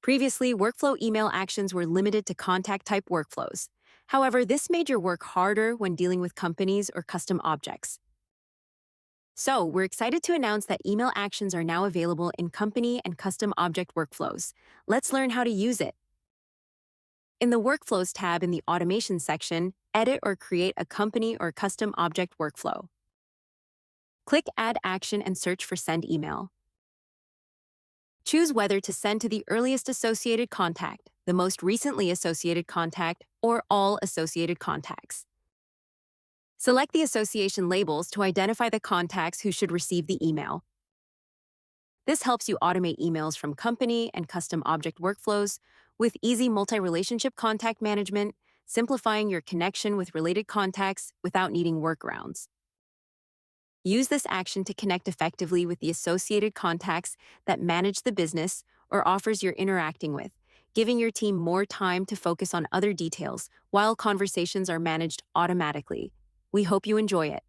Previously, workflow email actions were limited to contact type workflows. However, this made your work harder when dealing with companies or custom objects. So, we're excited to announce that email actions are now available in company and custom object workflows. Let's learn how to use it. In the Workflows tab in the Automation section, edit or create a company or custom object workflow. Click Add Action and search for Send Email. Choose whether to send to the earliest associated contact, the most recently associated contact, or all associated contacts. Select the association labels to identify the contacts who should receive the email. This helps you automate emails from company and custom object workflows with easy multi-relationship contact management, simplifying your connection with related contacts without needing workarounds. Use this action to connect effectively with the associated contacts that manage the business or offers you're interacting with, giving your team more time to focus on other details while conversations are managed automatically. We hope you enjoy it.